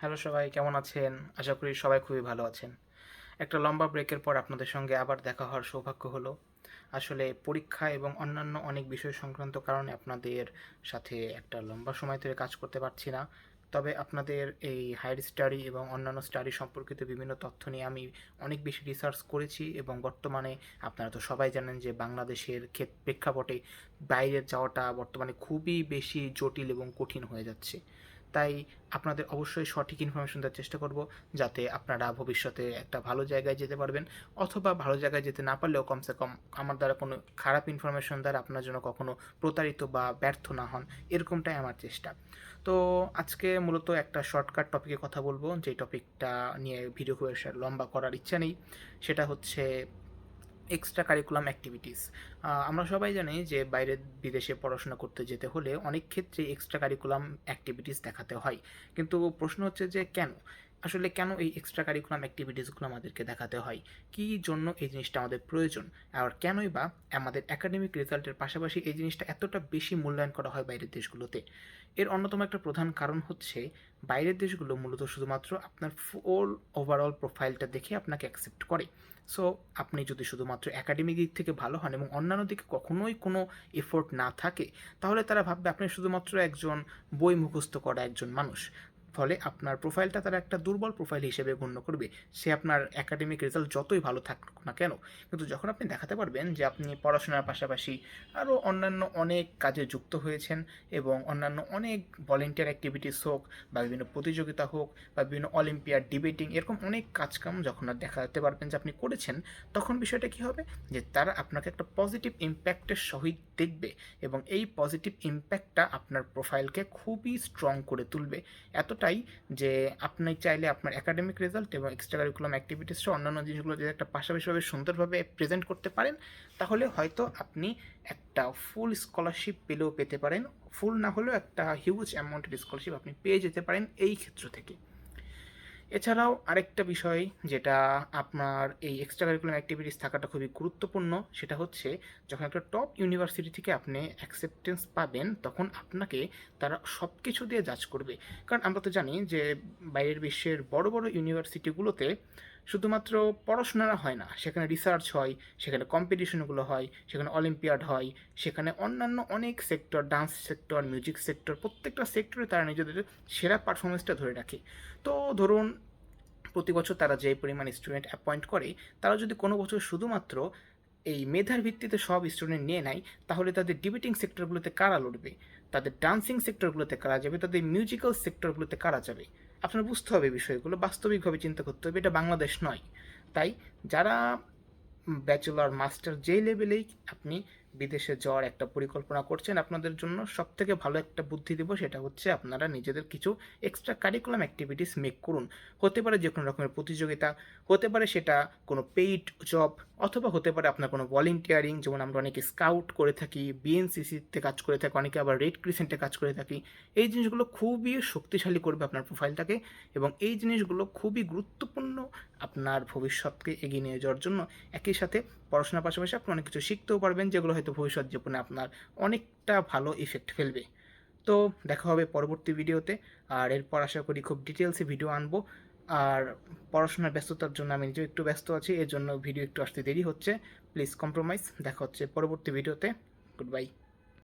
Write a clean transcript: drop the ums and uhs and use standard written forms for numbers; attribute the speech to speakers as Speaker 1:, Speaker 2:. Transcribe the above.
Speaker 1: Hello সবাই, কেমন আছেন? আশা করি সবাই খুবই ভালো আছেন। একটা লম্বা ব্রেকের পর আপনাদের সঙ্গে আবার দেখা হওয়ার সৌভাগ্য হলো। আসলে পরীক্ষা এবং অন্যান্য অনেক বিষয় সংক্রান্ত কারণে আপনাদের সাথে একটা লম্বা সময় ধরে কাজ করতে পারছি না। তবে আপনাদের এই হায়ার স্টাডি এবং অন্যান্য স্টাডি সম্পর্কিত বিভিন্ন তথ্য নিয়ে আমি অনেক বেশি রিসার্চ করেছি এবং বর্তমানে আপনারা তো সবাই জানেন যে বাংলাদেশের প্রেক্ষাপটে বাইরে যাওয়াটা বর্তমানে খুবই বেশি জটিল এবং কঠিন হয়ে যাচ্ছে। তাই আপনাদের অবশ্যই সঠিক ইনফরমেশন দেওয়ার চেষ্টা করব, যাতে আপনারা ভবিষ্যতে একটা ভালো জায়গায় যেতে পারবেন, অথবা ভালো জায়গায় যেতে না পারলেও কমসে কম আমার দ্বারা কোনো খারাপ ইনফরমেশন দ্বারা আপনার জন্য কখনো প্রতারিত বা ব্যর্থ না হন, এরকমটাই আমার চেষ্টা। তো আজকে মূলত একটা শর্টকাট টপিকে কথা বলবো, যে টপিকটা নিয়ে ভিডিও খুব একটা লম্বা করার ইচ্ছা নেই। সেটা হচ্ছে এক্সট্রা কারিকুলাম অ্যাক্টিভিটিস। আমরা সবাই জানি যে বাইরের বিদেশে পড়াশোনা করতে যেতে হলে অনেক ক্ষেত্রে এক্সট্রা কারিকুলাম অ্যাক্টিভিটিস দেখাতে হয়। কিন্তু প্রশ্ন হচ্ছে যে কেন? আসলে কেন এই এক্সট্রা কারিকুলাম অ্যাক্টিভিটিসগুলো আমাদেরকে দেখাতে হয়? কী জন্য এই জিনিসটা আমাদের প্রয়োজন? আর কেনই বা আমাদের একাডেমিক রেজাল্টের পাশাপাশি এই জিনিসটা এতটা বেশি মূল্যায়ন করা হয় বাইরের দেশগুলোতে? এর অন্যতম একটা প্রধান কারণ হচ্ছে, বাইরের দেশগুলো মূলত শুধুমাত্র আপনার ফুল ওভারঅল প্রোফাইলটা দেখে আপনাকে অ্যাকসেপ্ট করে। সো আপনি যদি শুধুমাত্র একাডেমিক দিক থেকে ভালো হন এবং অন্যান্য দিকে কখনোই কোনো এফোর্ট না থাকে, তাহলে তারা ভাববে আপনি শুধুমাত্র একজন বই মুখস্থ করা একজন মানুষ। ফলে আপনার প্রোফাইলটা তারা একটা দুর্বল প্রোফাইল হিসেবে গণ্য করবে। সে আপনার একাডেমিক রেজাল্ট যতই ভালো থাকুক না কেন। কিন্তু যখন আপনি দেখাতে পারবেন যে আপনি পড়াশোনার পাশাপাশি আরও অন্যান্য অনেক কাজে যুক্ত হয়েছেন এবং অন্যান্য অনেক ভলেন্টিয়ার অ্যাক্টিভিটিস হোক বা বিভিন্ন প্রতিযোগিতা হোক বা বিভিন্ন অলিম্পিয়াড, ডিবেটিং, এরকম অনেক কাজকাম যখন আর দেখাতে পারবেন যে আপনি করেছেন, তখন বিষয়টা কী হবে, যে তারা আপনাকে একটা পজিটিভ ইম্প্যাক্টের সহিত দেখবে এবং এই পজিটিভ ইম্প্যাক্টটা আপনার প্রোফাইলকে খুবই স্ট্রং করে তুলবে। এতটাই যে আপনি চাইলে আপনার একাডেমিক রেজাল্ট এবং এক্সট্রা কারিকুলাম অ্যাক্টিভিটিসটা অন্যান্য জিনিসগুলো যদি একটা পাশাপাশিভাবে সুন্দরভাবে প্রেজেন্ট করতে পারেন, তাহলে হয়তো আপনি একটা ফুল স্কলারশিপ পেলেও পেতে পারেন। ফুল না হলেও একটা হিউজ অ্যামাউন্টের স্কলারশিপ আপনি পেয়ে যেতে পারেন এই ক্ষেত্র থেকে। এছাড়াও আরেকটা বিষয় যেটা আপনার এই এক্সট্রা কারিকুলাম অ্যাক্টিভিটিস থাকাটা খুবই গুরুত্বপূর্ণ, সেটা হচ্ছে যখন একটা টপ ইউনিভার্সিটি থেকে আপনি অ্যাকসেপ্টেন্স পাবেন, তখন আপনাকে তারা সব কিছু দিয়ে জাজ করবে। কারণ আমরা তো জানি যে বাইরের বিশ্বের বড় বড় ইউনিভার্সিটিগুলোতে শুধুমাত্র পড়াশোনারা হয় না, সেখানে রিসার্চ হয়, সেখানে কম্পিটিশনগুলো হয়, সেখানে অলিম্পিয়াড হয়, সেখানে অন্যান্য অনেক sector, dance sector, music sector, প্রত্যেকটা সেক্টরে তারা নিজেদের সেরা পারফরমেন্সটা ধরে রাখে। তো ধরুন, প্রতি বছর তারা যে পরিমাণ স্টুডেন্ট অ্যাপয়েন্ট করে, তারা যদি কোনো বছর শুধুমাত্র এই মেধার ভিত্তিতে সব স্টুডেন্ট নিয়ে নেয়, তাহলে তাদের ডিবেটিং সেক্টরগুলোতে কারা লড়বে, তাদের ডান্সিং সেক্টরগুলোতে কারা যাবে, তাদের মিউজিক্যাল সেক্টরগুলোতে কারা যাবে? আপনার বুঝতে হবে বিষয়গুলো, বাস্তবিকভাবে চিন্তা করতে হবে, এটা বাংলাদেশ নয়। তাই যারা ব্যাচেলর, মাস্টার, যেই লেভেলেই আপনি বিদেশে যাওয়ার একটা পরিকল্পনা করছেন, আপনাদের জন্য সবথেকে ভালো একটা বুদ্ধি দেবো, সেটা হচ্ছে আপনারা নিজেদের কিছু এক্সট্রা কারিকুলাম অ্যাক্টিভিটিস মেক করুন। হতে পারে যে কোনো রকমের প্রতিযোগিতা, হতে পারে সেটা কোনো পেইড জব, অথবা হতে পারে আপনার কোনো ভলেন্টিয়ারিং, যেমন আমরা অনেকে স্কাউট করে থাকি, বিএনসিসিতে কাজ করে থাকি, অনেকে আবার রেড ক্রিসেন্টে কাজ করে থাকি। এই জিনিসগুলো খুবই শক্তিশালী করবে আপনার প্রোফাইলটাকে, এবং এই জিনিসগুলো খুবই গুরুত্বপূর্ণ আপনার ভবিষ্যৎকে এগিয়ে নিয়ে যাওয়ার জন্য। একই সাথে পড়াশোনার পাশাপাশি আপনি অনেক কিছু শিখতেও পারবেন, যেগুলো হয়তো ভবিষ্যৎ জীবনে আপনার অনেকটা ভালো ইফেক্ট ফেলবে। তো দেখা হবে পরবর্তী ভিডিওতে। আর এরপর আশা করি খুব ডিটেলসে ভিডিও আনবো। আর পড়াশোনার ব্যস্ততার জন্য আমি নিজেও একটু ব্যস্ত আছি, এর জন্য ভিডিও একটু আসতে দেরি হচ্ছে। Please compromise. দেখা হচ্ছে পরবর্তী ভিডিওতে। Good bye.